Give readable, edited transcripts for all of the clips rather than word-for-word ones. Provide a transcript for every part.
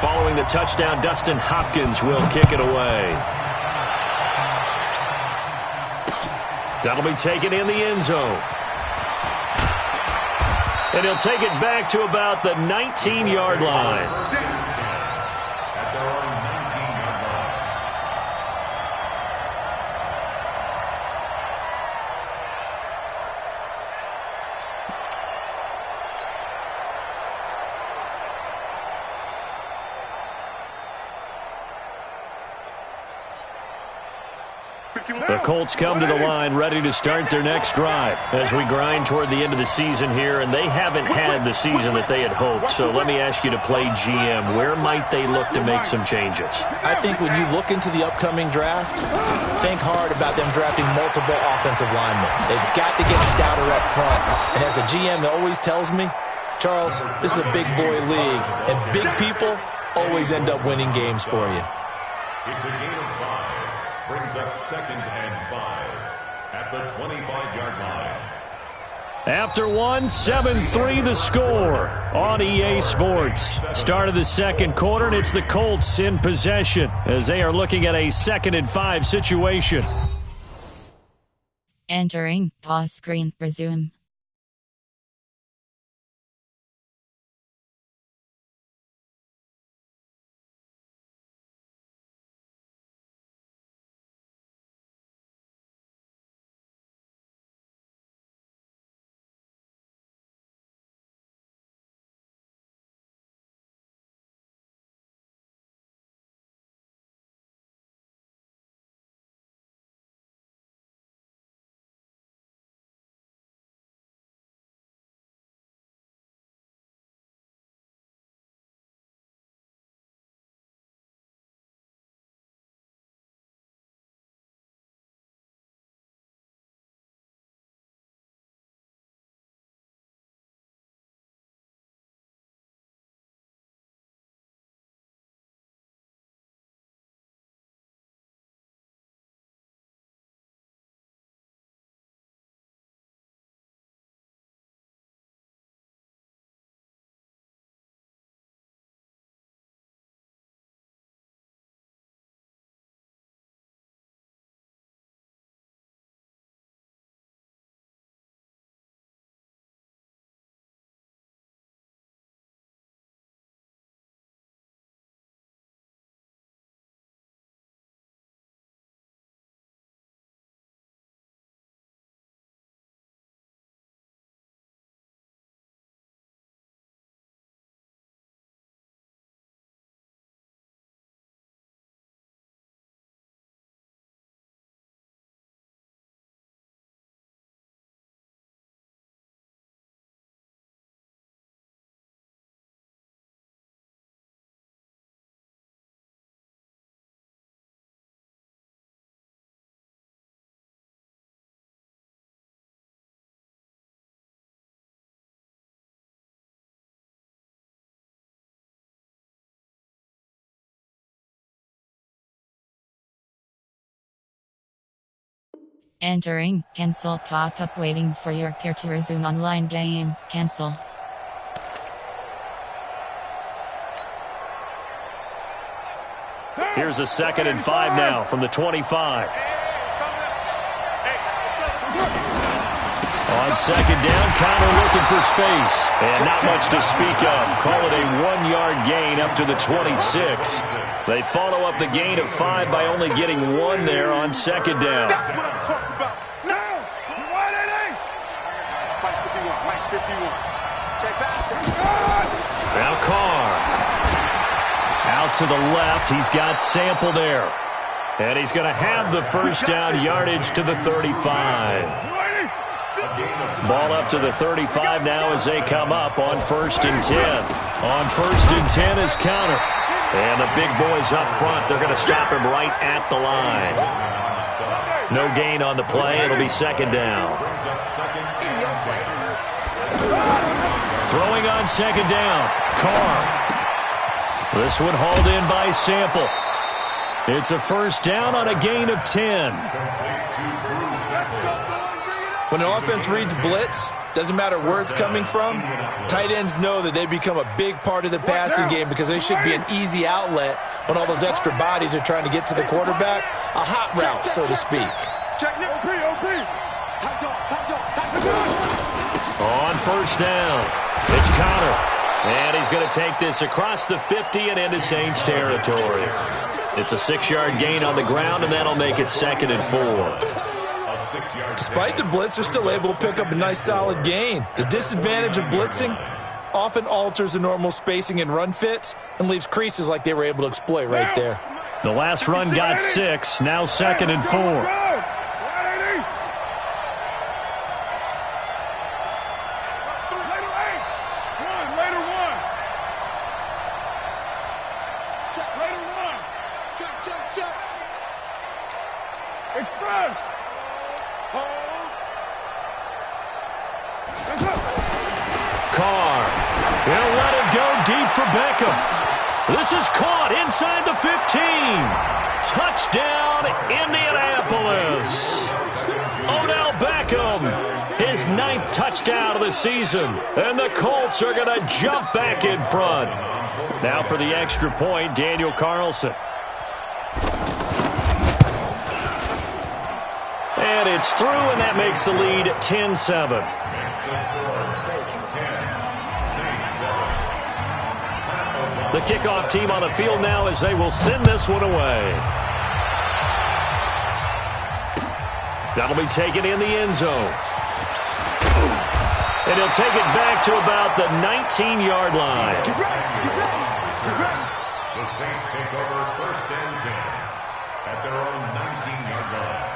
Following the touchdown, Dustin Hopkins will kick it away. That'll be taken in the end zone. And he'll take it back to about the 19-yard line. The Colts come to the line ready to start their next drive as we grind toward the end of the season here, and they haven't had the season that they had hoped. So let me ask you to play GM. Where might they look to make some changes? I think when you look into the upcoming draft, think hard about them drafting multiple offensive linemen. They've got to get stouter up front. And as a GM always tells me, Charles, this is a big boy league, and big people always end up winning games for you. It's a gain of 5. Brings up 2nd and 5 at the 25-yard line. After 7-3 the score on EA Sports. Start of the second quarter, and it's the Colts in possession as they are looking at a 2nd and 5 situation. Entering pause screen, resume. Entering cancel pop-up waiting for your peer to resume online game. Cancel. Here's a 2nd and 5 now from the 25. On 2nd down, Connor looking for space. And not much to speak of. Call it a 1-yard gain up to the 26. They follow up the gain of 5 by only getting 1 there on 2nd down. That's what I'm talking about. Now, Mike 51. Check back. Now Carr. Out to the left. He's got Sample there. And he's going to have the first down yardage to the 35. Ball up to the 35 now as they come up on 1st and 10. On 1st and 10 is Connor. And the big boys up front, they're going to stop him right at the line. No gain on the play. It'll be 2nd down. Throwing on 2nd down. Carr. This one hauled in by Sample. It's a first down on a gain of 10. When an offense reads blitz, Doesn't matter where it's coming from. Tight ends know that they become a big part of the passing game because they should be an easy outlet when all those extra bodies are trying to get to the quarterback. A hot route, so to speak. On first down, it's Connor. And he's going to take this across the 50 and into Saints territory. It's a 6-yard gain on the ground, and that'll make it 2nd and 4. Despite the blitz, they're still able to pick up a nice solid gain. The disadvantage of blitzing often alters the normal spacing and run fits and leaves creases like they were able to exploit right there. The last run got 6, now 2nd and 4. This is caught inside the 15. Touchdown, Indianapolis. Odell Beckham, his 9th touchdown of the season. And the Colts are going to jump back in front. Now for the extra point, Daniel Carlson. And it's through, and that makes the lead 10-7. The kickoff team on the field now as they will send this one away. That'll be taken in the end zone. And he'll take it back to about the 19-yard line. The Saints take over 1st and 10 at their own 19-yard line.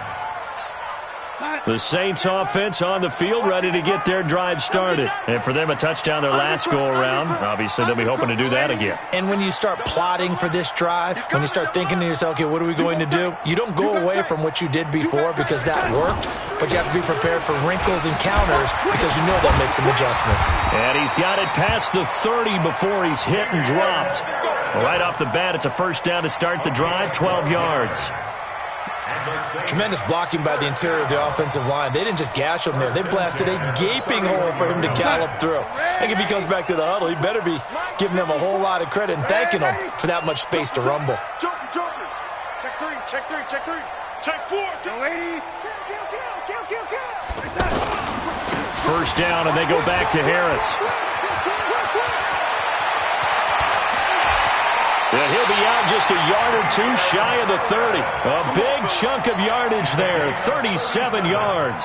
The Saints offense on the field ready to get their drive started. And for them, a touchdown their last go-around. Obviously, they'll be hoping to do that again. And when you start plotting for this drive, when you start thinking to yourself, okay, what are we going to do? You don't go away from what you did before because that worked, but you have to be prepared for wrinkles and counters because you know they'll make some adjustments. And he's got it past the 30 before he's hit and dropped. Right off the bat, it's a first down to start the drive, 12 yards. Tremendous blocking by the interior of the offensive line. They didn't just gash him there. They blasted a gaping hole for him to gallop through. I think if he comes back to the huddle, he better be giving them a whole lot of credit and thanking them for that much space to rumble. Check 3, check 3, check 3, check 4. First down, and they go back to Harris. And he'll be out just a yard or two shy of the 30. A big chunk of yardage there, 37 yards.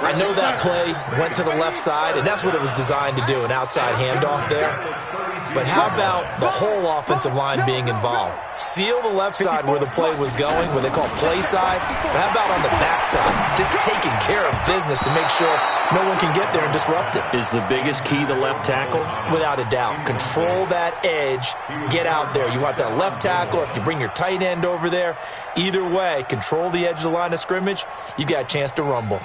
I know that play went to the left side, and that's what it was designed to do, an outside handoff there. But how about the whole offensive line being involved? Seal the left side where the play was going, what they call play side. But how about on the back side? Just taking care of business to make sure no one can get there and disrupt it. Is the biggest key the left tackle? Without a doubt. Control that edge. Get out there. You want that left tackle. If you bring your tight end over there, either way, control the edge of the line of scrimmage, you got a chance to rumble.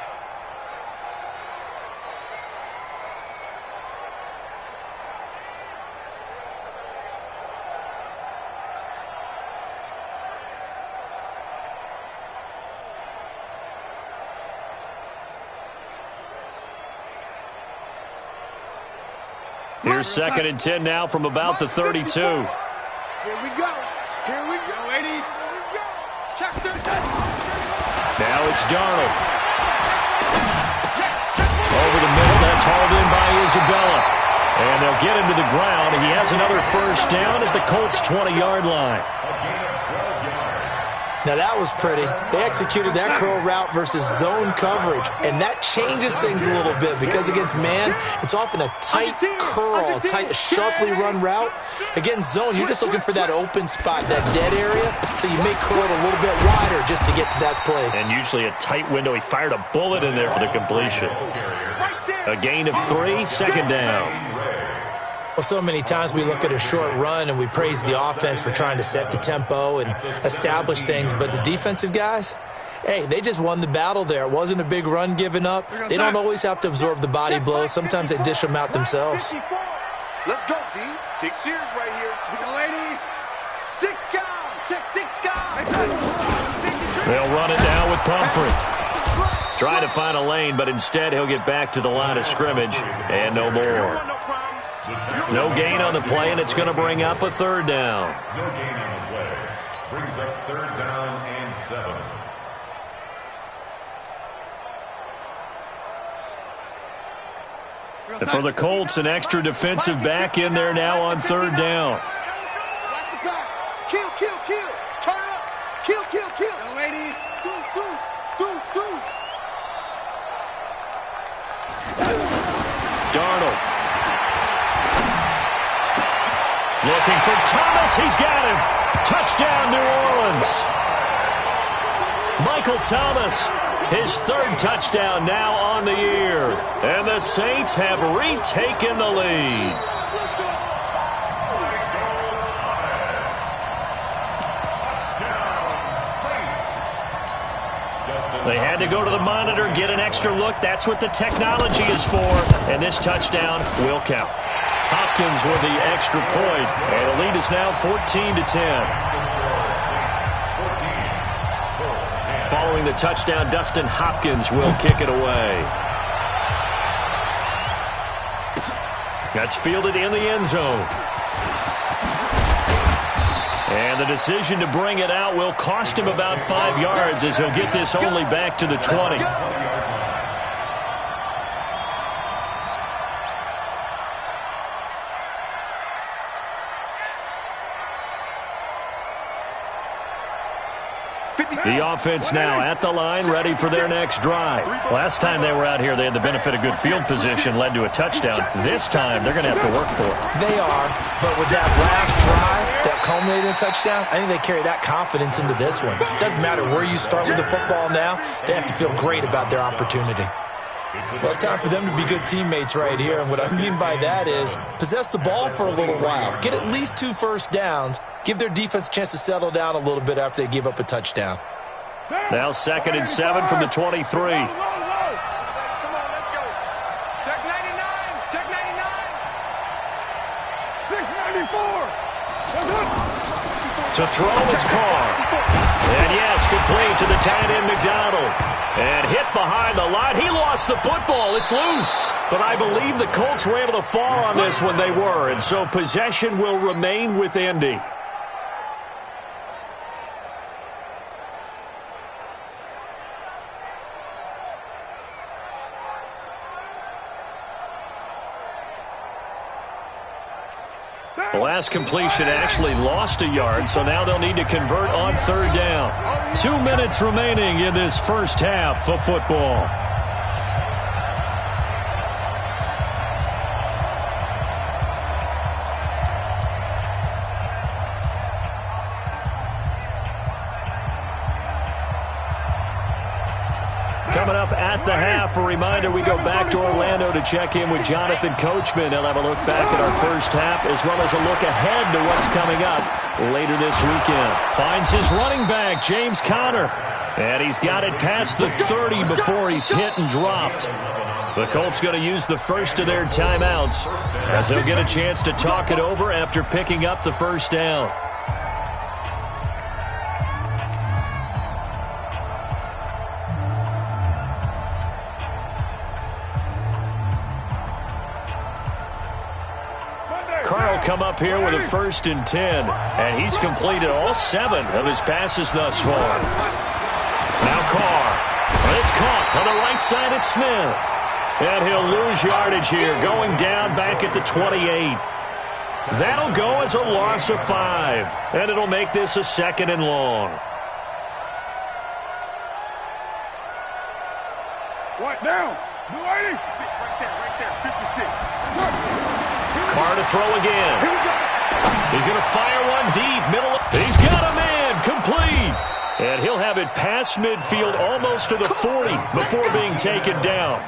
Here's 2nd and 10 now from about the 32. Here we go. Here we go, lady. Here we go. Check 13. Now it's Darnold. Over the middle, that's hauled in by Isabella. And they'll get him to the ground. He has another first down at the Colts' 20-yard line. Now that was pretty. They executed that curl route versus zone coverage, and that changes things a little bit because against man, it's often a tight curl, a sharply run route. Against zone, you're just looking for that open spot, that dead area, so you may curl it a little bit wider just to get to that place. And usually a tight window. He fired a bullet in there for the completion. A gain of 3, 2nd down. Well, so many times we look at a short run and we praise the offense for trying to set the tempo and establish things, but the defensive guys, hey, they just won the battle there. It wasn't a big run given up. They don't always have to absorb the body blows. Sometimes they dish them out themselves. Let's go, D. Big Sears right here. Speak a lady. 6 count. Check 6 count. They'll run it now with Pumphrey. Trying to find a lane, but instead he'll get back to the line of scrimmage and no more. No gain on the play, and it's going to bring up a third down. No gain on the play. Brings up third down and 7. For the Colts, an extra defensive back in there now on third down. Watch the pass. Kill, kill, kill. Turn up. Kill, kill, kill. Young lady. Deuce. Darnold. Looking for Thomas. He's got him. Touchdown, New Orleans. Michael Thomas, his third touchdown now on the year. And the Saints have retaken the lead. They had to go to the monitor, get an extra look. That's what the technology is for. And this touchdown will count. Hopkins with the extra point. And the lead is now 14-10. Following the touchdown, Dustin Hopkins will kick it away. That's fielded in the end zone. And the decision to bring it out will cost him about 5 yards as he'll get this only back to the 20. The offense now at the line, ready for their next drive. Last time they were out here, they had the benefit of good field position, led to a touchdown. This time, they're going to have to work for it. They are, but with that last drive, that culminated in a touchdown, I think they carry that confidence into this one. It doesn't matter where you start with the football now, they have to feel great about their opportunity. Well, it's time for them to be good teammates right here, and what I mean by that is possess the ball for a little while, get at least 2 first downs, give their defense a chance to settle down a little bit after they give up a touchdown. Now 2nd and 7 from the 23. Come on, let's go. Check 99. Check 99. 694. To throw, it's Carr. And yes, complete to the tight end, McDonald. And hit behind the line. He lost the football. It's loose. But I believe the Colts were able to fall on this when they were. And so possession will remain with Indy. The last completion actually lost a yard, so now they'll need to convert on third down. 2 minutes remaining in this first half of football. Coming up at the half, a reminder, we go back to Orlando to check in with Jonathan Coachman. He'll have a look back at our first half as well as a look ahead to what's coming up later this weekend. Finds his running back, James Conner. And he's got it past the 30 before he's hit and dropped. The Colts going to use the first of their timeouts as they'll get a chance to talk it over after picking up the first down. Carr will come up here with a 1st and 10, and he's completed all 7 of his passes thus far. Now Carr, and it's caught on the right side at Smith. And he'll lose yardage here, going down back at the 28. That'll go as a loss of 5, and it'll make this a 2nd and long. What down? New 80. Right there. 56. Carr to throw again. He's going to fire one deep. He's got a man. Complete. And he'll have it past midfield almost to the 40 before being taken down.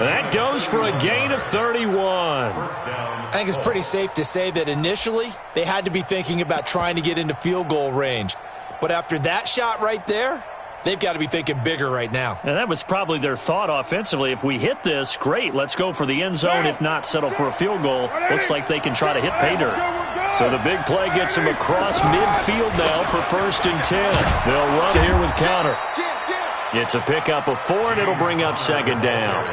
That goes for a gain of 31. I think it's pretty safe to say that initially they had to be thinking about trying to get into field goal range. But after that shot right there, they've got to be thinking bigger right now. And that was probably their thought offensively. If we hit this, great, let's go for the end zone. If not, settle for a field goal. Looks like they can try to hit pay dirt. So the big play gets them across midfield now for 1st and 10. They'll run here with Conner. It's a pickup of 4, and it'll bring up second down.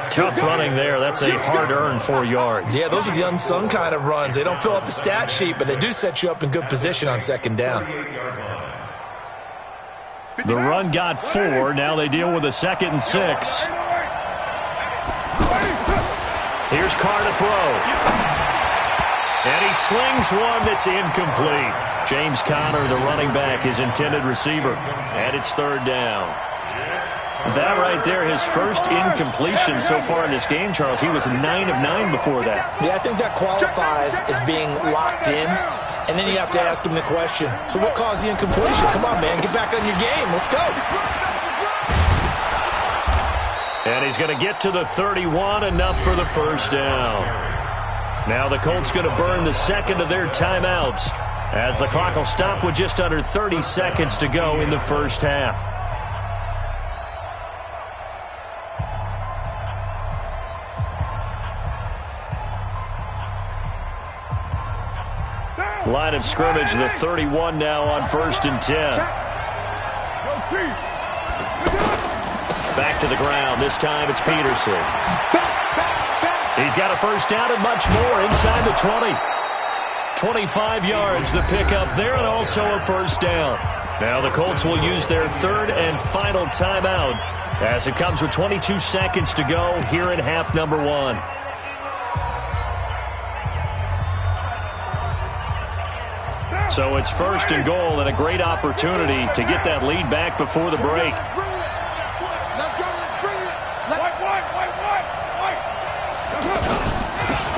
Tough running there. That's a hard-earned 4 yards. Yeah, those are the unsung kind of runs. They don't fill up the stat sheet, but they do set you up in good position on second down. The run got 4. Now they deal with a 2nd and 6. Here's Carr to throw. And he slings one that's incomplete. James Conner, the running back, his intended receiver. And it's 3rd down. That right there, his first incompletion so far in this game, Charles. He was 9 of 9 before that. Yeah, I think that qualifies as being locked in. And then you have to ask him the question, so what caused the incompletion? Come on, man, get back on your game. Let's go. And he's going to get to the 31, enough for the 1st down. Now the Colts going to burn the 2nd of their timeouts as the clock will stop with just under 30 seconds to go in the 1st half. Line of scrimmage, the 31 now on 1st and 10. Back to the ground. This time it's Peterson. He's got a 1st down and much more inside the 20. 25 yards, the pickup there, and also a 1st down. Now the Colts will use their 3rd and final timeout as it comes with 22 seconds to go here in half number 1. So it's 1st and goal and a great opportunity to get that lead back before the break.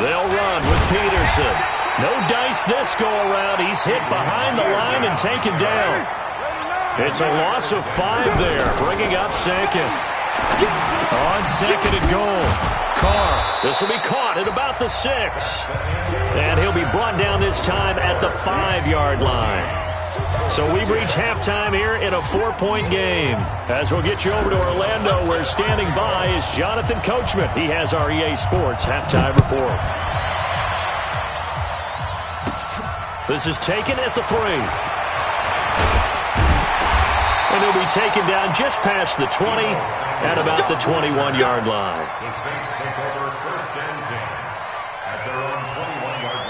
They'll run with Peterson. No dice this go-around. He's hit behind the line and taken down. It's a loss of 5 there, bringing up 2nd. On 2nd and goal. Carr. This will be caught at about the 6. And he'll be brought down this time at the 5-yard line. So we've reached halftime here in a 4-point game. As we'll get you over to Orlando, where standing by is Jonathan Coachman. He has our EA Sports halftime report. This is taken at the 3. And he'll be taken down just past the 20 at about the 21-yard line. The Saints take over 1st and 10 at their own 21-yard line.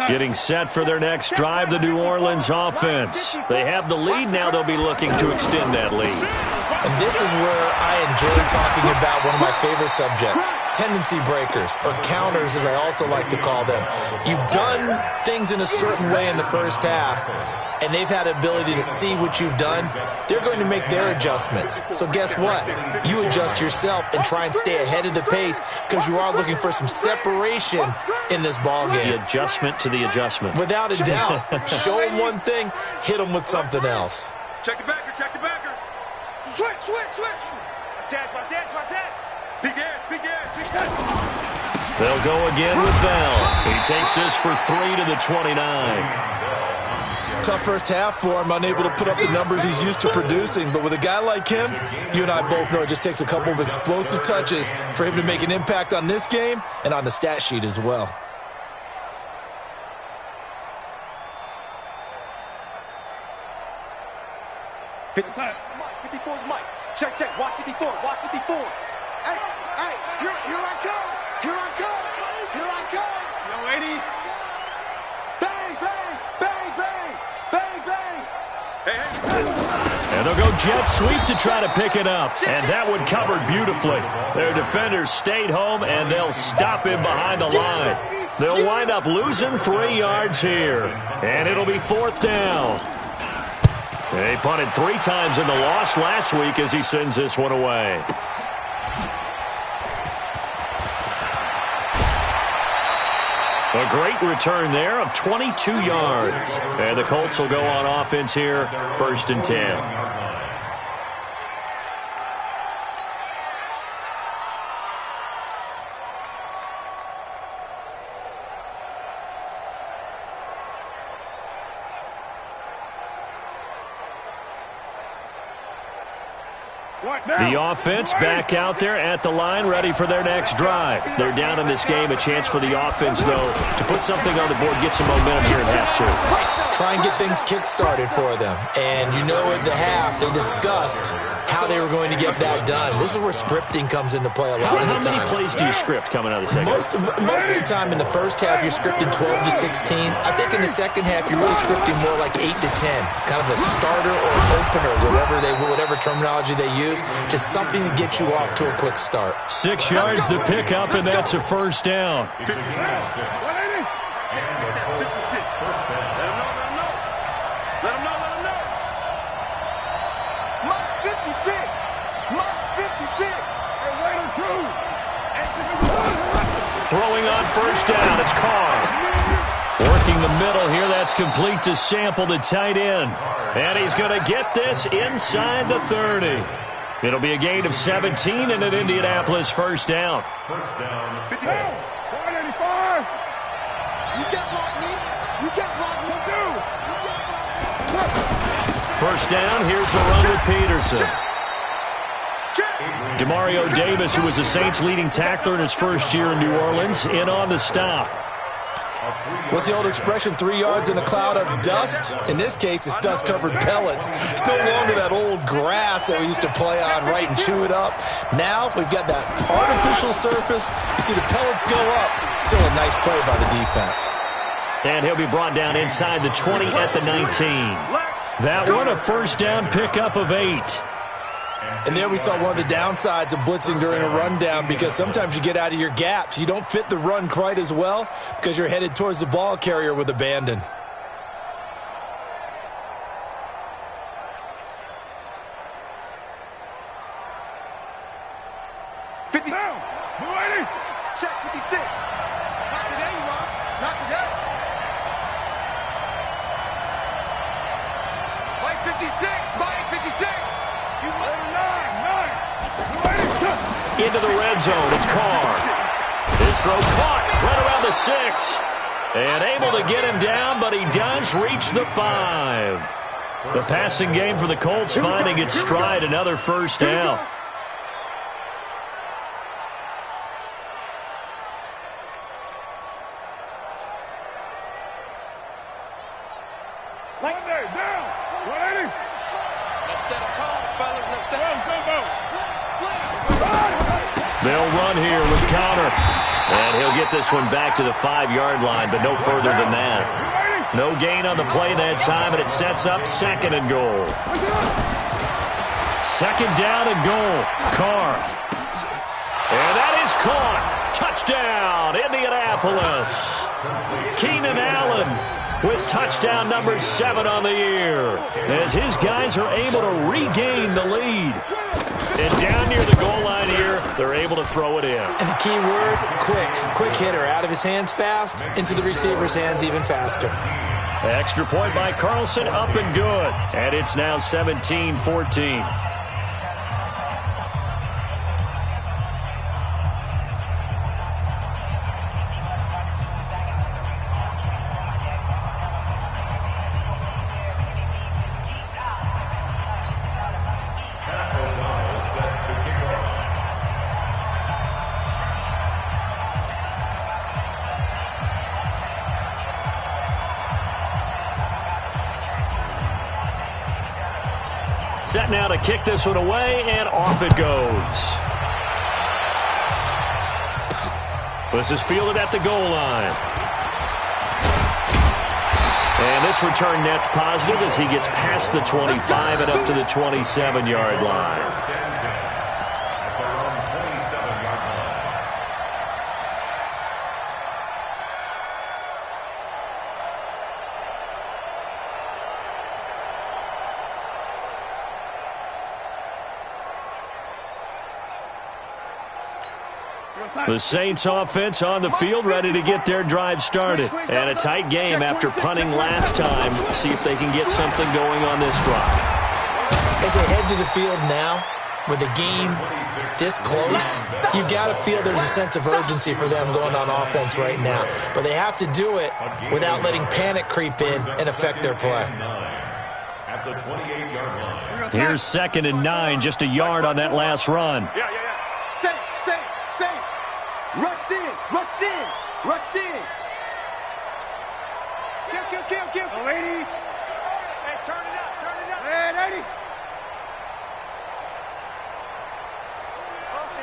Getting set for their next drive, the New Orleans offense. They have the lead now. They'll be looking to extend that lead. And this is where I enjoy talking about one of my favorite subjects, tendency breakers, or counters as I also like to call them. You've done things in a certain way in the 1st half, and they've had the ability to see what you've done. They're going to make their adjustments. So guess what? You adjust yourself and try and stay ahead of the pace because you are looking for some separation in this ballgame. The adjustment to the adjustment. Without a doubt. Show them one thing, hit them with something else. Check the backer, check the backer. Switch, switch, switch. Watch that. Big air. They'll go again with Bell. He takes this for 3 to the 29. Tough 1st half for him, unable to put up the numbers he's used to producing. But with a guy like him, you and I both know it just takes a couple of explosive touches for him to make an impact on this game and on the stat sheet as well. Mike, 54's Mike. Check, watch 54, Hey, here I come. Yo, lady. Bang. And they'll go jet sweep to try to pick it up. And that one covered beautifully. Their defenders stayed home, and they'll stop him behind the line. They'll wind up losing 3 yards here. And it'll be 4th down. They punted 3 times in the loss last week as he sends this one away. A great return there of 22 yards. And the Colts will go on offense here, 1st and 10. The offense back out there at the line, ready for their next drive. They're down in this game. A chance for the offense, though, to put something on the board, get some momentum here at half two. Try and get things kick-started for them. And you know at the half, they discussed how they were going to get that done. This is where scripting comes into play a lot of the time. How many plays do you script coming out of the second half? Most of the time in the first half, you're scripting 12 to 16. I think in the second half, you're really scripting more like 8 to 10. Kind of a starter or opener, whatever terminology they use. Just something to get you off to a quick start. 6 yards the pickup, and that's a first down. 56. Let him know. Monk's 56. Monk's 56. Hey, wait or two. Throwing on first down, it's Carr. Working the middle here, that's complete to Sample, the tight end. And he's going to get this inside the 30. It'll be a gain of 17 and an Indianapolis first down. First down. 50 yards. 185. You can't block me. You can't block me. First down, here's a run with Peterson. Demario Davis, who was the Saints' leading tackler in his first year in New Orleans, in on the stop. What's the old expression, 3 yards in a cloud of dust? In this case, it's dust-covered pellets. It's no longer that old grass that we used to play on, right, and chew it up. Now we've got that artificial surface. You see the pellets go up. Still a nice play by the defense. And he'll be brought down inside the 20 at the 19. That one, a first down pickup of 8. And there we saw one of the downsides of blitzing during a rundown, because sometimes you get out of your gaps. You don't fit the run quite as well because you're headed towards the ball carrier with abandon. Check 56. Not today, you are. Not today. Mike 56. Mike 56. You want 9. Into the red zone, it's Carr. His throw caught right around the 6. And able to get him down, but he does reach the 5. The passing game for the Colts finding its stride, another first down. They'll run here with Connor. And he'll get this one back to the 5-yard line, but no further than that. No gain on the play that time, and it sets up second and goal. Second down and goal. Carr. And that is caught. Touchdown, Indianapolis. Keenan Allen with touchdown number 7 on the year, as his guys are able to regain the lead. And down near the goal line here, they're able to throw it in. And the key word, quick. Quick hitter. Out of his hands fast, into the receiver's hands even faster. Extra point by Carlson, up and good. And it's now 17-14. Set now to kick this one away, and off it goes. This is fielded at the goal line. And this return net's positive as he gets past the 25 and up to the 27-yard line. The Saints offense on the field, ready to get their drive started. And a tight game after punting last time. See if they can get something going on this drive. As they head to the field now, with the game this close, you've got to feel there's a sense of urgency for them going on offense right now. But they have to do it without letting panic creep in and affect their play. At the 28-yard line. Here's 2nd and 9, just a yard on that last run. Yeah. Same. Rush in. Kill. Oh, 80. Hey, turn it up. Red 80.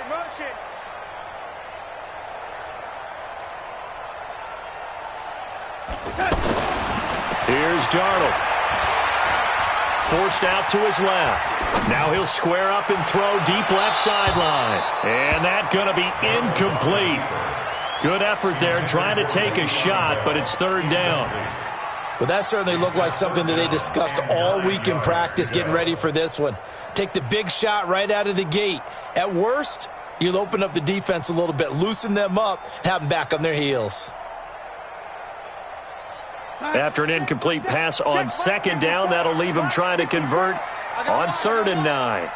Motion. Here's Darnold. Forced out to his left. Now he'll square up and throw deep left sideline. And that's going to be incomplete. Good effort there trying to take a shot, but it's 3rd down. Well, that certainly looked like something that they discussed all week in practice getting ready for this one. Take the big shot right out of the gate. At worst, you'll open up the defense a little bit, loosen them up, and have them back on their heels. After an incomplete pass on 2nd down, that'll leave him trying to convert on 3rd and 9.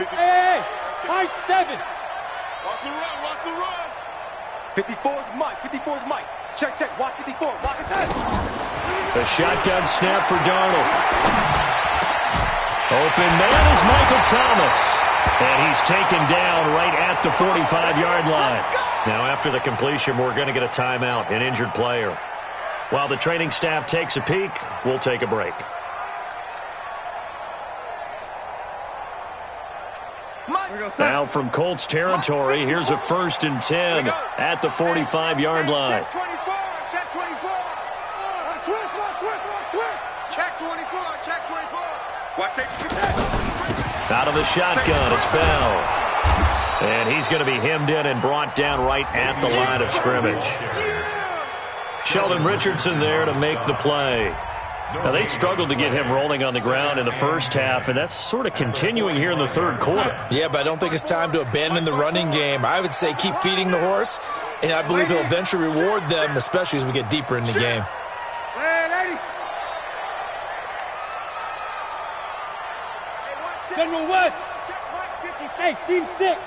Hey, high 7. Watch the run. 54's Mike. Check. Watch 54. Watch his head. The shotgun snap for Darnold. Open man is Michael Thomas. And he's taken down right at the 45-yard line. Now, after the completion, we're going to get a timeout, an injured player. While the training staff takes a peek, we'll take a break. Now from Colts territory, here's a 1st and 10 at the 45-yard line. Check 24. Switch. Check 24. Watch it. Out of the shotgun, it's Bell. And he's going to be hemmed in and brought down right at the line of scrimmage. Sheldon Richardson there to make the play. Now, they struggled to get him rolling on the ground in the first half, and that's sort of continuing here in the 3rd quarter. Yeah, but I don't think it's time to abandon the running game. I would say keep feeding the horse, and I believe he'll eventually reward them, especially as we get deeper in the game. General West. Hey, seam 6.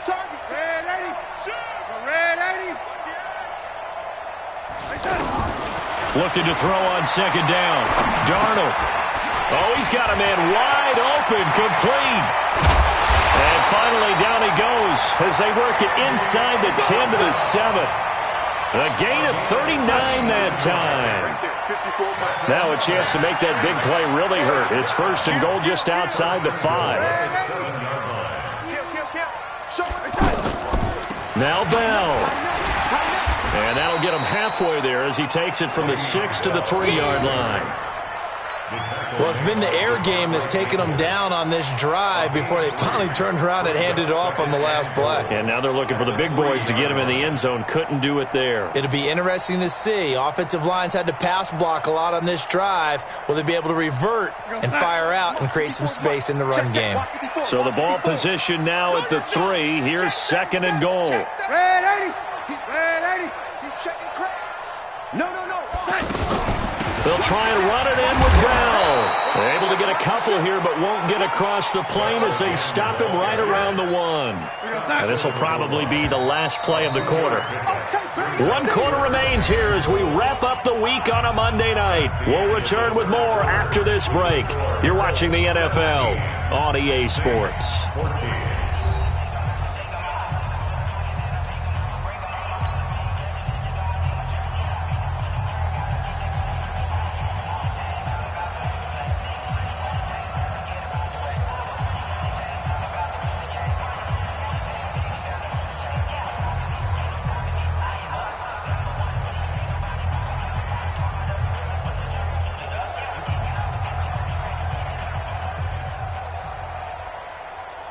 Target. Red 80. Looking to throw on 2nd down. Darnold. Oh, he's got a man wide open, complete. And finally down he goes as they work it inside the 10 to the 7. A gain of 39 that time. Now a chance to make that big play really hurt. It's 1st and goal just outside the 5. Now Bell. And that'll get him halfway there as he takes it from the 6 to the 3-yard line. Well, it's been the air game that's taken them down on this drive before they finally turned around and handed it off on the last play. And now they're looking for the big boys to get him in the end zone. Couldn't do it there. It'll be interesting to see. Offensive lines had to pass block a lot on this drive. Will they be able to revert and fire out and create some space in the run game? So the ball position now at the 3. Here's 2nd and goal. Red 80. He's checking crap. No. They'll try and run it in with Bell. They're able to get a couple here, but won't get across the plane as they stop him right around the 1. And this will probably be the last play of the quarter. 1 quarter remains here as we wrap up the week on a Monday night. We'll return with more after this break. You're watching the NFL on EA Sports.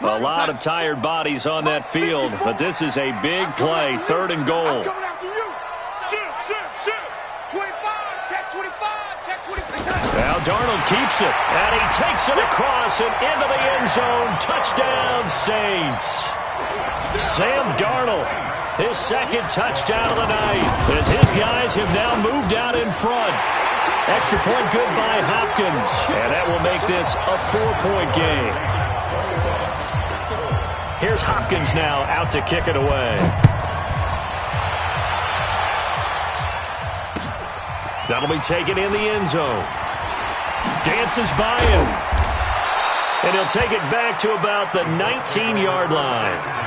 A lot of tired bodies on that field, but this is a big play, 3rd and goal. Coming after you. Shoot. 25. Check 25. Now Darnold keeps it, and he takes it across and into the end zone. Touchdown, Saints. Sam Darnold, his 2nd touchdown of the night, as his guys have now moved out in front. Extra point good by Hopkins, and that will make this a 4-point game. Here's Hopkins now out to kick it away. That'll be taken in the end zone. Dances by him. And he'll take it back to about the 19-yard line.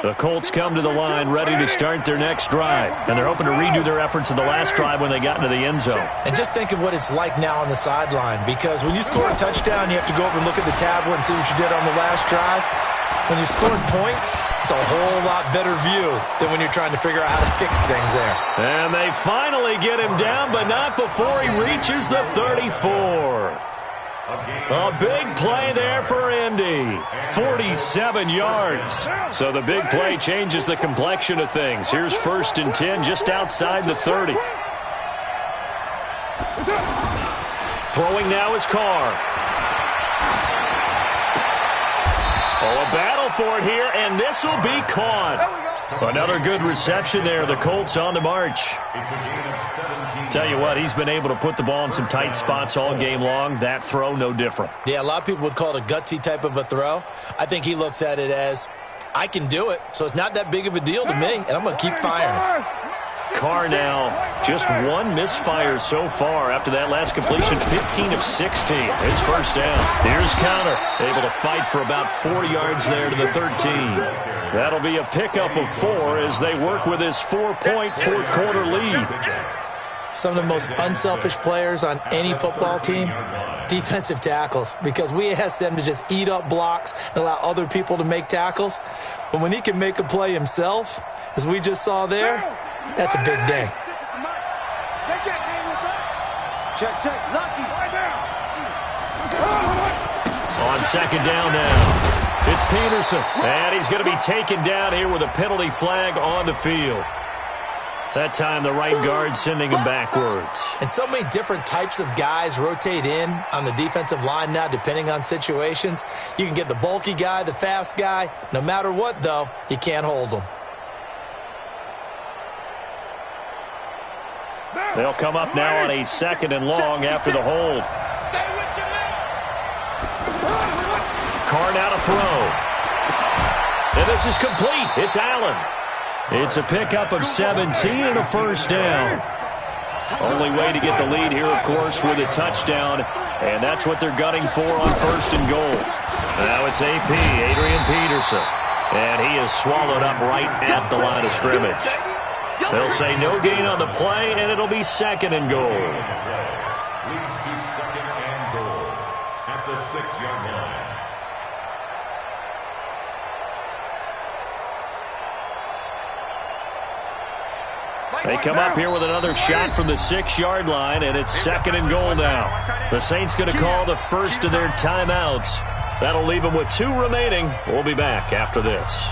The Colts come to the line ready to start their next drive. And they're hoping to redo their efforts in the last drive when they got into the end zone. And just think of what it's like now on the sideline. Because when you score a touchdown, you have to go over and look at the tablet and see what you did on the last drive. When you scored points, it's a whole lot better view than when you're trying to figure out how to fix things there. And they finally get him down, but not before he reaches the 34. A big play there for Indy. 47 yards. So the big play changes the complexion of things. Here's 1st and 10 just outside the 30. Throwing now is Carr. Oh, a battle for it here, and this will be caught. Another good reception there. The Colts on the march. Tell you what, he's been able to put the ball in some tight spots all game long. That throw, no different. Yeah, a lot of people would call it a gutsy type of a throw. I think he looks at it as, I can do it, so it's not that big of a deal to me, and I'm going to keep firing. Carr now, just one misfire so far after that last completion, 15 of 16. His first down. Here's Conner, able to fight for about 4 yards there to the 13. That'll be a pickup of 4 as they work with his 4-point fourth-quarter lead. Some of the most unselfish players on any football team, defensive tackles, because we ask them to just eat up blocks and allow other people to make tackles. But when he can make a play himself, as we just saw there, that's a big day. They can't hang with us. Check. Lucky. Right now. On 2nd down now. It's Peterson. And he's going to be taken down here with a penalty flag on the field. That time the right guard sending him backwards. And so many different types of guys rotate in on the defensive line now depending on situations. You can get the bulky guy, the fast guy. No matter what, though, you can't hold them. They'll come up now on a 2nd and long after the hold. Carr now to throw. And this is complete. It's Allen. It's a pickup of 17 and a first down. Only way to get the lead here, of course, with a touchdown. And that's what they're gunning for on 1st and goal. Now it's AP, Adrian Peterson. And he is swallowed up right at the line of scrimmage. They'll say no gain on the play, and it'll be 2nd and goal. Leads to 2nd and goal at the 6-yard line. They come up here with another shot from the 6-yard line, and it's 2nd and goal now. The Saints going to call the first of their timeouts. That'll leave them with 2 remaining. We'll be back after this.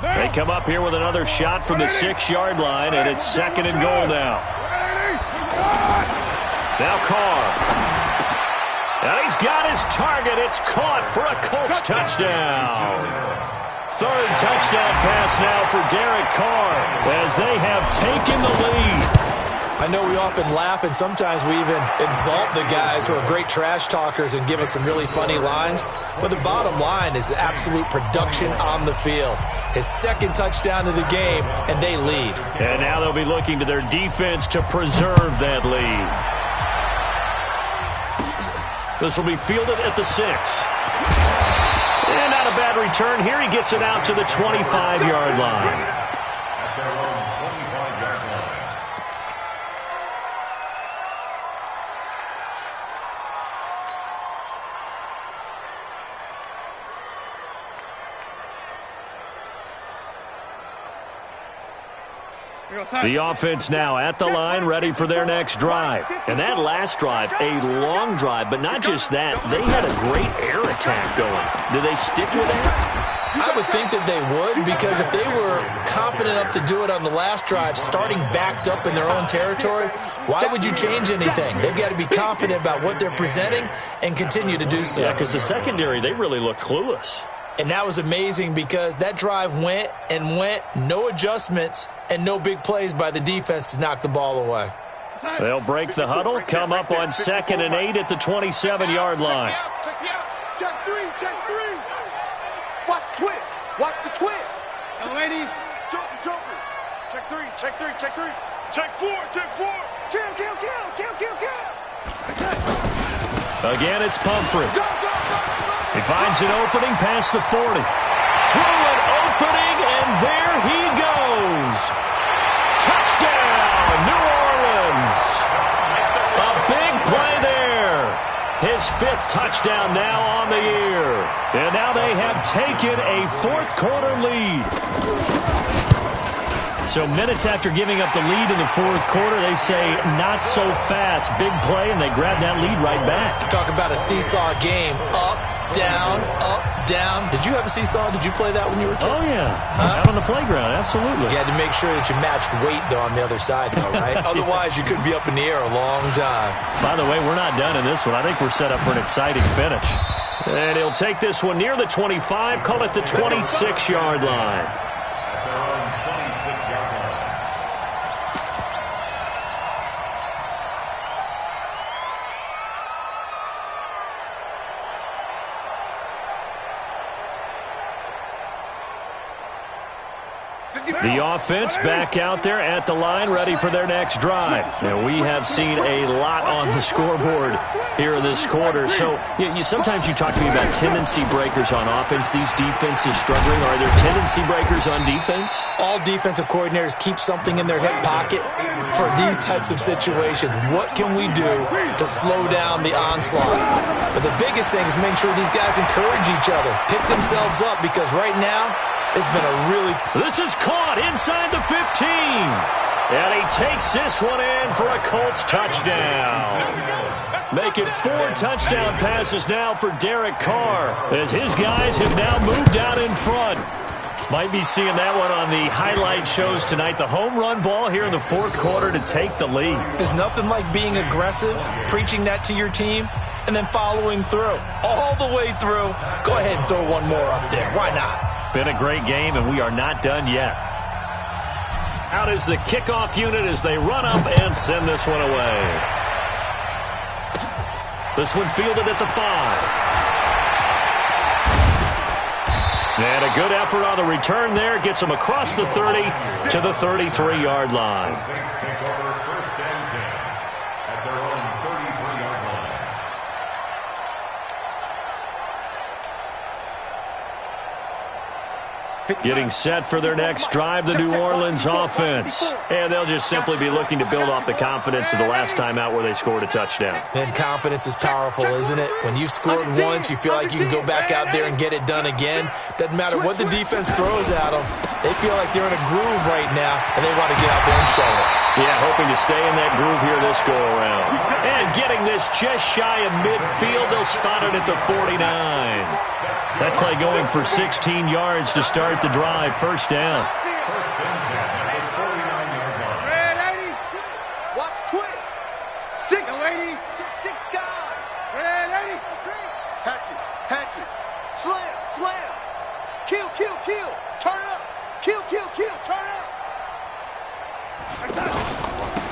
They come up here with another shot from the 6-yard line, and it's 2nd and goal now. Now Carr. And he's got his target. It's caught for a Colts touchdown. 3rd touchdown pass now for Derek Carr as they have taken the lead. I know we often laugh, and sometimes we even exalt the guys who are great trash talkers and give us some really funny lines. But the bottom line is absolute production on the field. His 2nd touchdown of the game, and they lead. And now they'll be looking to their defense to preserve that lead. This will be fielded at the 6. And not a bad return. Here he gets it out to the 25-yard line. The offense now at the line, ready for their next drive. And that last drive, a long drive, but not just that. They had a great air attack going. Do they stick with that? I would think that they would, because if they were confident enough to do it on the last drive, starting backed up in their own territory, why would you change anything? They've got to be confident about what they're presenting and continue to do so. Yeah, because the secondary, they really looked clueless. And that was amazing because that drive went and went, no adjustments, and no big plays by the defense to knock the ball away. They'll break the huddle, come up on 2nd and 8 at the 27-yard line. Check three. Watch the twins. Watch the twins. Lady. Joker. Check three. Check four. Kill. Again, it's Pumphrey. He finds an opening past the 40. Through an opening, and there he goes. Touchdown, New Orleans. A big play there. His 5th touchdown now on the year. And now they have taken a 4th-quarter lead. So minutes after giving up the lead in the 4th quarter, they say not so fast. Big play, and they grab that lead right back. Talk about a seesaw game. Up, down. Did you have a seesaw? Did you play that when you were a kid? Oh, yeah. Out on the playground, absolutely. You had to make sure that you matched weight, though, on the other side, though, right? Otherwise, you could be up in the air a long time. By the way, we're not done in this one. I think we're set up for an exciting finish. And he'll take this one near the 25, call it the 26-yard line. The offense back out there at the line, ready for their next drive. Now, we have seen a lot on the scoreboard here in this quarter. So, sometimes you talk to me about tendency breakers on offense. These defenses struggling. Are there tendency breakers on defense? All defensive coordinators keep something in their hip pocket for these types of situations. What can we do to slow down the onslaught? But the biggest thing is make sure these guys encourage each other, pick themselves up, because right now, it's been a really... This is caught inside the 15. And he takes this one in for a Colts touchdown. Make it 4 touchdown passes now for Derek Carr, as his guys have now moved out in front. Might be seeing that one on the highlight shows tonight. The home run ball here in the 4th quarter to take the lead. There's nothing like being aggressive, preaching that to your team, and then following through. All the way through. Go ahead and throw one more up there. Why not? Been a great game, and we are not done yet. Out is the kickoff unit as they run up and send this one away. This one fielded at the 5. And a good effort on the return there. Gets them across the 30 to the 33-yard line. Getting set for their next drive, the New Orleans offense. And they'll just simply be looking to build off the confidence of the last time out where they scored a touchdown. And confidence is powerful, isn't it? When you've scored once, you feel like you can go back out there and get it done again. Doesn't matter what the defense throws at them. They feel like they're in a groove right now, and they want to get out there and show it. Yeah, hoping to stay in that groove here this go-around. And getting this just shy of midfield, they'll spot it at the 49. That play going for 16 yards to start the drive. First down. Watch twins. Stick, lady. Stick guy. Lady. Hatchet. Slam. Kill. Turn up. Kill. Turn up.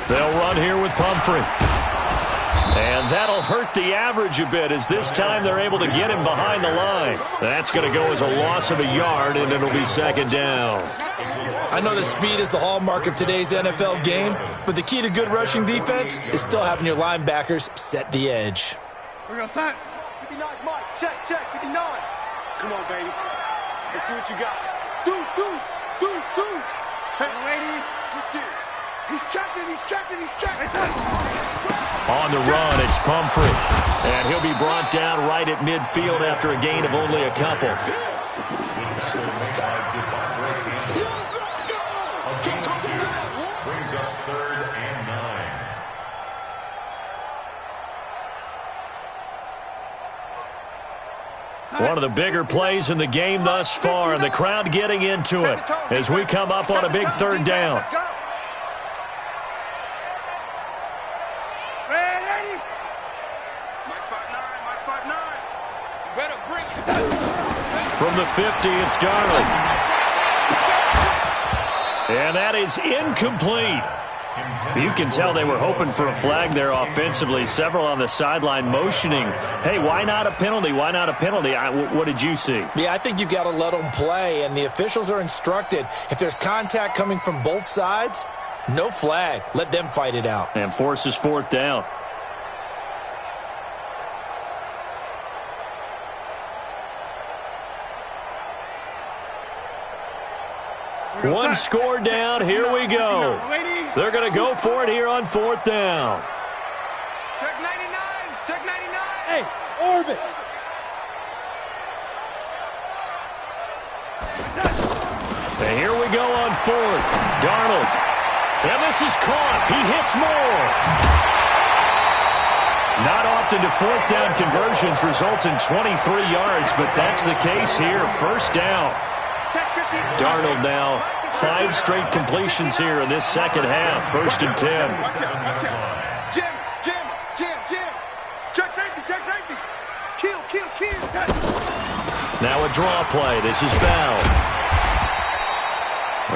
They'll run here with Pumphrey. And that'll hurt the average a bit, as this time they're able to get him behind the line. That's going to go as a loss of a yard, and it'll be second down. I know that speed is the hallmark of today's NFL game, but the key to good rushing defense is still having your linebackers set the edge. We're going to sign. 59, Mike. Check. 59. Come on, baby. Let's see what you got. Deuce. Hey, lady. Switch gears. He's checking. On the run, it's Pumphrey. And he'll be brought down right at midfield after a gain of only a couple. One of the bigger plays in the game thus far, and the crowd getting into it as we come up on a big third down. From the 50, it's Darnold. And that is incomplete. You can tell they were hoping for a flag there offensively. Several on the sideline motioning, hey, why not a penalty? Why not a penalty? What did you see? Yeah, I think you've got to let them play, and the officials are instructed. If there's contact coming from both sides, no flag. Let them fight it out. And forces fourth down. One score down. Here we go. They're going to go for it here on fourth down. Check 99. Check 99. Hey, orbit. And here we go on fourth. Darnold. And this is caught. He hits more. Not often do fourth down conversions result in 23 yards, but that's the case here. First down. Darnold now 5 straight completions here in this second half. First and 10. Jim. Check safety. Kill. Now a draw play. This is Bell.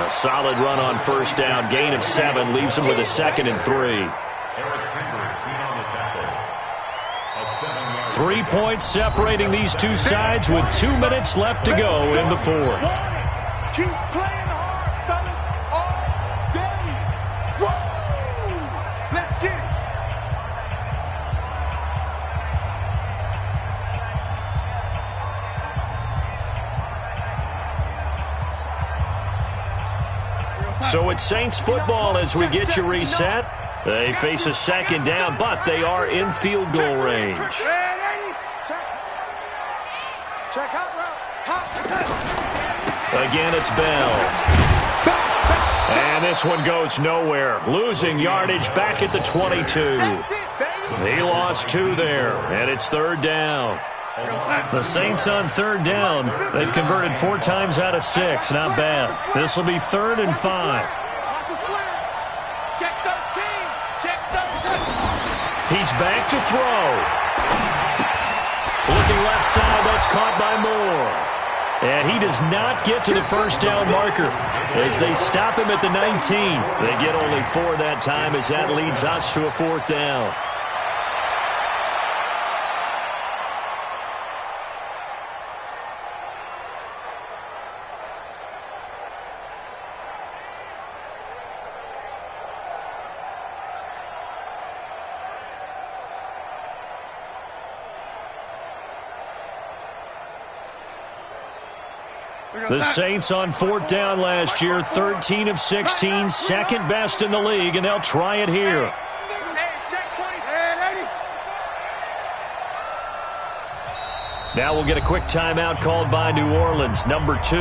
A solid run on first down. Gain of 7 leaves him with a second and 3. 3 points separating these two sides with 2 minutes left to go in the fourth. Keep playing hard, fellas, all day. Woo! Let's get it. So it's Saints football as we get you reset. They face a second down, but they are in field goal range. Check hot route. Again, it's Bell. And this one goes nowhere. Losing yardage back at the 22. He lost 2 there, and it's third down. The Saints on third down. They've converted 4 times out of 6. Not bad. This will be 3rd and 5. He's back to throw. Looking left side, that's caught by Moore. And he does not get to the first down marker as they stop him at the 19. They get only 4 that time as that leads us to a 4th down. The Saints on 4th down last year, 13 of 16, second best in the league, and they'll try it here. Now we'll get a quick timeout called by New Orleans, number 2,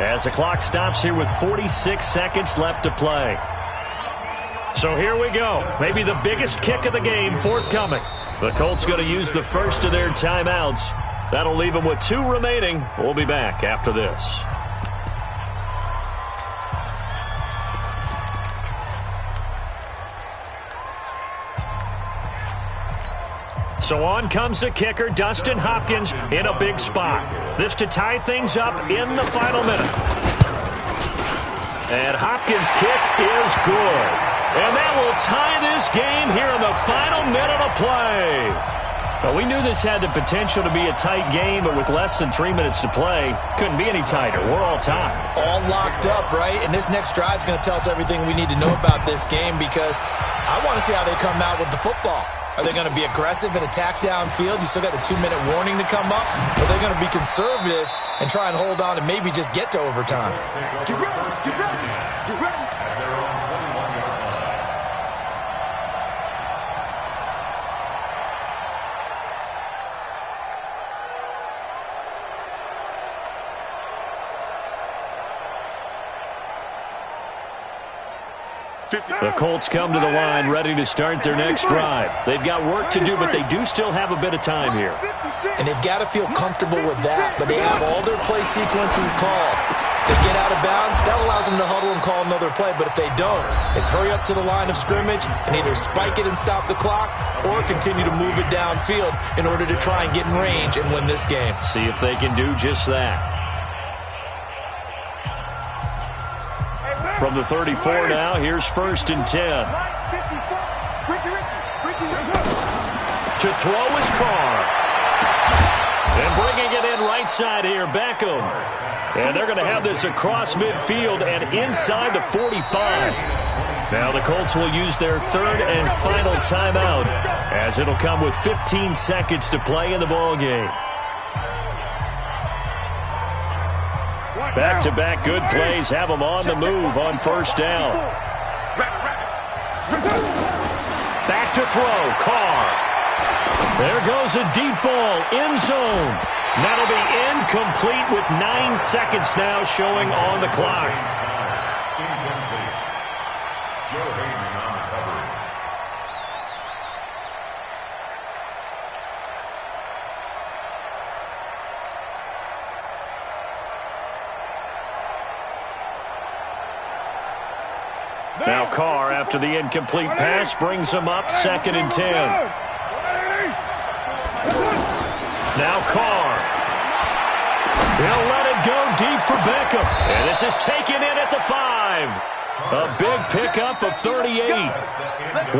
as the clock stops here with 46 seconds left to play. So here we go. Maybe the biggest kick of the game forthcoming. The Colts going to use the first of their timeouts. That'll leave them with 2 remaining. We'll be back after this. So on comes the kicker, Dustin Hopkins, in a big spot. This to tie things up in the final minute. And Hopkins' kick is good. And that will tie this game here in the final minute of play. Well, we knew this had the potential to be a tight game, but with less than 3 minutes to play, couldn't be any tighter. We're all tied. All locked up, right? And this next drive is going to tell us everything we need to know about this game because I want to see how they come out with the football. Are they going to be aggressive and attack downfield? You still got the 2-minute warning to come up? Or are they going to be conservative and try and hold on and maybe just get to overtime? Get ready. The Colts come to the line ready to start their next drive. They've got work to do, but they do still have a bit of time here. And they've got to feel comfortable with that, but they have all their play sequences called. If they get out of bounds, that allows them to huddle and call another play, but if they don't, it's hurry up to the line of scrimmage and either spike it and stop the clock or continue to move it downfield in order to try and get in range and win this game. See if they can do just that. From the 34 now, here's 1st and 10. To throw is Carr. And bringing it in right side here, Beckham. And they're going to have this across midfield and inside the 45. Now the Colts will use their 3rd and final timeout, as it'll come with 15 seconds to play in the ballgame. Back-to-back good plays have them on the move on 1st down. Back to throw, Carr. There goes a deep ball, end zone. That'll be incomplete with 9 seconds now showing on the clock. Now Carr, after the incomplete pass, brings him up 2nd and 10. Now Carr. He'll let it go deep for Beckham. And this is taken in at the 5. A big pickup of 38.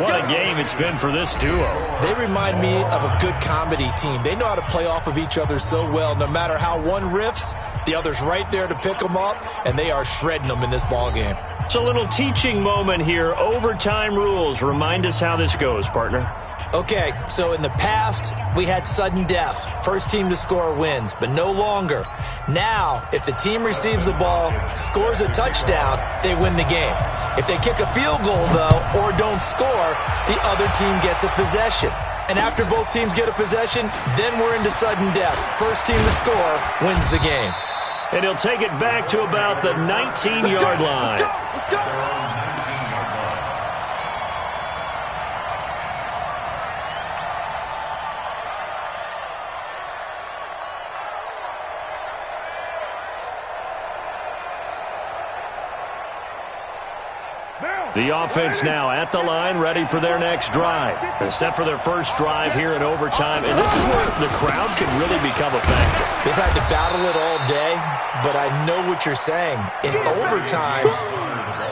What a game it's been for this duo. They remind me of a good comedy team. They know how to play off of each other so well. No matter how one riffs, the other's right there to pick them up, and they are shredding them in this ball game. It's a little teaching moment here. Overtime rules. Remind us how this goes, partner. Okay, so in the past, we had sudden death. First team to score wins, but no longer. Now, if the team receives the ball, scores a touchdown, they win the game. If they kick a field goal, though, or don't score, the other team gets a possession. And after both teams get a possession, then we're into sudden death. First team to score wins the game. And he'll take it back to about the 19-yard line. The offense now at the line, ready for their next drive. They're set for their first drive here in overtime, and this is where the crowd can really become a factor. They've had to battle it all day, but I know what you're saying. In overtime,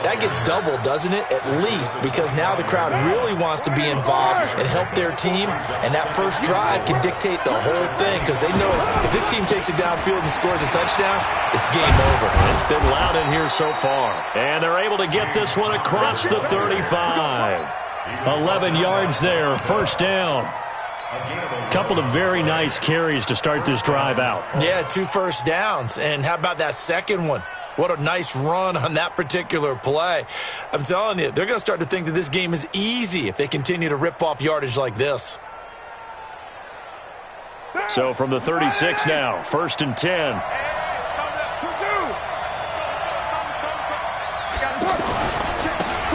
that gets doubled, doesn't it? At least, because now the crowd really wants to be involved and help their team, and that first drive can dictate the whole thing, because they know if this team takes it downfield and scores a touchdown, it's game over. It's been loud in here so far, and they're able to get this one across the 35. 11 yards there, 1st down. Couple of very nice carries to start this drive out. Yeah, 2 first downs, and how about that second one? What a nice run on that particular play. I'm telling you, they're going to start to think that this game is easy if they continue to rip off yardage like this. So from the 36 now, 1st and 10.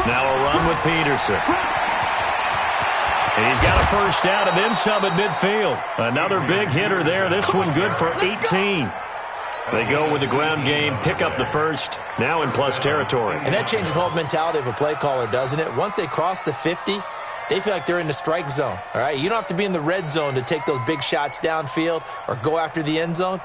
Now a run with Peterson. He's got a first down and then some at midfield. Another big hitter there. This one good for 18. They go with the ground game, pick up the first, now in plus territory. And that changes the whole mentality of a play caller, doesn't it? Once they cross the 50, they feel like they're in the strike zone, all right? You don't have to be in the red zone to take those big shots downfield or go after the end zone.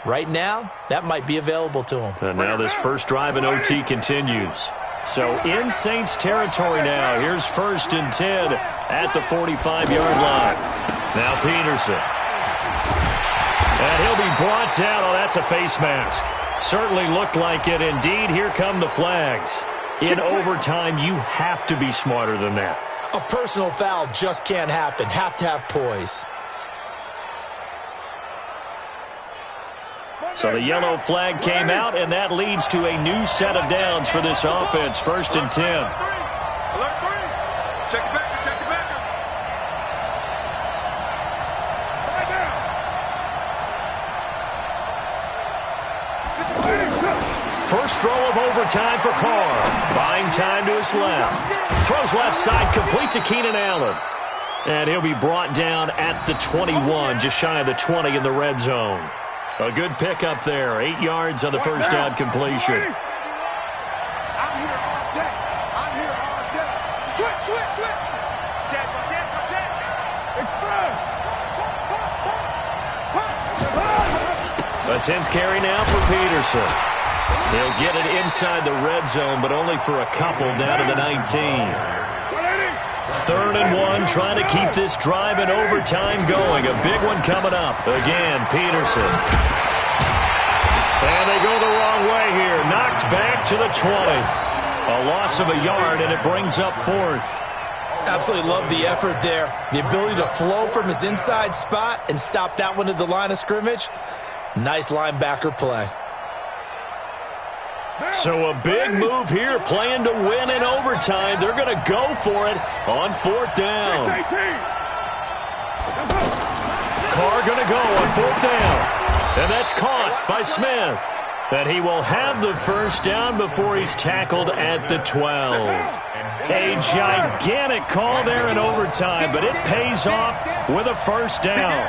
Right now, that might be available to them. And now this first drive in OT continues. So in Saints territory now. Here's 1st and 10 at the 45-yard line. Now Peterson. And he'll be brought down. Oh, that's a face mask. Certainly looked like it. Indeed, here come the flags. In overtime, you have to be smarter than that. A personal foul just can't happen. Have to have poise. So the yellow flag came out, and that leads to a new set of downs for this offense. 1st and 10. Alert 3. Check it back. Check it back. First throw of overtime for Carr. Buying time to his left. Throws left side, complete to Keenan Allen. And he'll be brought down at the 21, just shy of the 20 in the red zone. A good pickup there. 8 yards on the first down completion. I'm here all day. I'm here all day. Switch. Check. Express. A 10th carry now for Peterson. He'll get it inside the red zone, but only for a couple down to the 19. 3rd and 1, trying to keep this drive in overtime going. A big one coming up. Again, Peterson. And they go the wrong way here. Knocked back to the 20. A loss of a yard, and it brings up 4th. Absolutely love the effort there. The ability to flow from his inside spot and stop that one at the line of scrimmage. Nice linebacker play. So a big move here, playing to win in overtime. They're going to go for it on 4th down. Carr going to go on 4th down. And that's caught by Smith. And he will have the first down before he's tackled at the 12. A gigantic call there in overtime, but it pays off with a first down.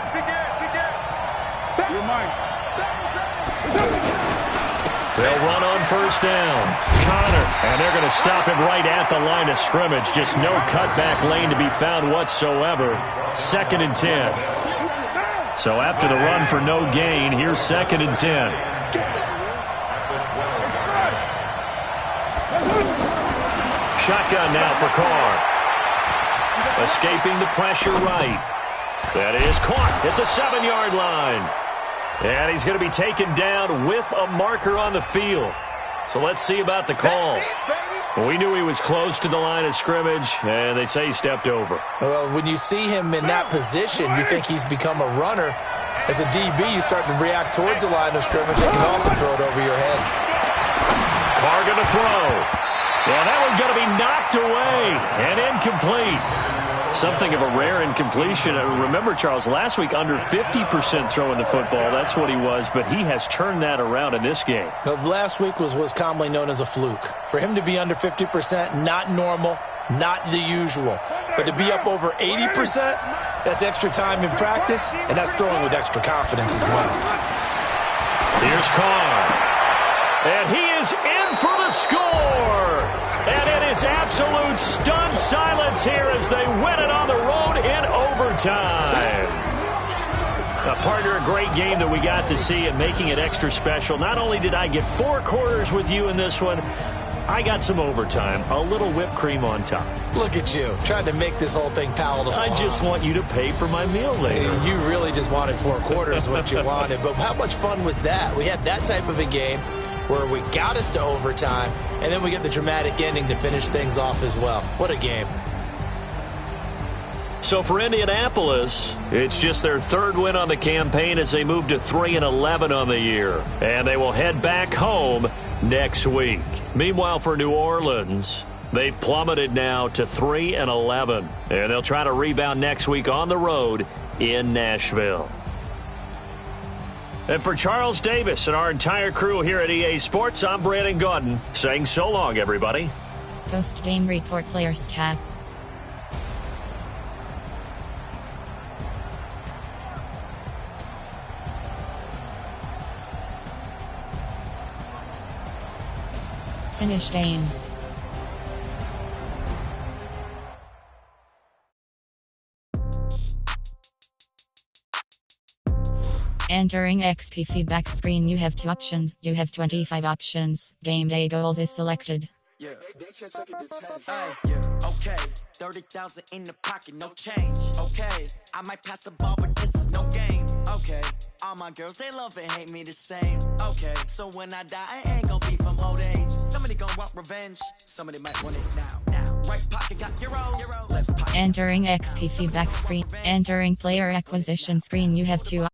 They'll run on first down. Connor, and they're going to stop him right at the line of scrimmage. Just no cutback lane to be found whatsoever. 2nd and 10. So after the run for no gain, here's 2nd and 10. Shotgun now for Carr. Escaping the pressure right. That is caught at the 7-yard line. And he's going to be taken down with a marker on the field. So let's see about the call. We knew he was close to the line of scrimmage, and they say he stepped over. Well, when you see him in that position, you think he's become a runner. As a DB, you start to react towards the line of scrimmage. They can often throw it over your head. Carr going to throw. And that one's going to be knocked away and incomplete. Something of a rare incompletion. Remember, Charles, last week under 50% throwing the football. That's what he was, but he has turned that around in this game. Last week was commonly known as a fluke. For him to be under 50%, not normal, not the usual. But to be up over 80%, that's extra time in practice, and that's throwing with extra confidence as well. Here's Carr. And he is in for the score. And it is absolute stunned silence here as they win it on the road in overtime. Partner, a great game that we got to see and making it extra special. Not only did I get 4 quarters with you in this one, I got some overtime, a little whipped cream on top. Look at you, trying to make this whole thing palatable. I just want you to pay for my meal later. You really just wanted 4 quarters, what you wanted. But how much fun was that? We had that type of a game where we got us to overtime, and then we get the dramatic ending to finish things off as well. What a game. So for Indianapolis, it's just their 3rd win on the campaign as they move to 3-11 on the year. And they will head back home next week. Meanwhile, for New Orleans, they've plummeted now to 3-11. And they'll try to rebound next week on the road in Nashville. And for Charles Davis and our entire crew here at EA Sports, I'm Brandon Gaudin saying so long, everybody. Post-game report player stats. Finish game. Entering XP feedback screen, you have 2 options. You have 25 options. Game day goals is selected. Yeah. Okay. 30,000 in the pocket, no change. Okay. I might pass the ball, but this is no game. Okay. All my girls, they love and hate me the same. Okay. So when I die, I ain't gonna be from old age. Somebody gonna want revenge. Somebody might want it now. Right pocket got euros. Left pocket. Entering XP feedback screen. Entering player acquisition screen, you have 2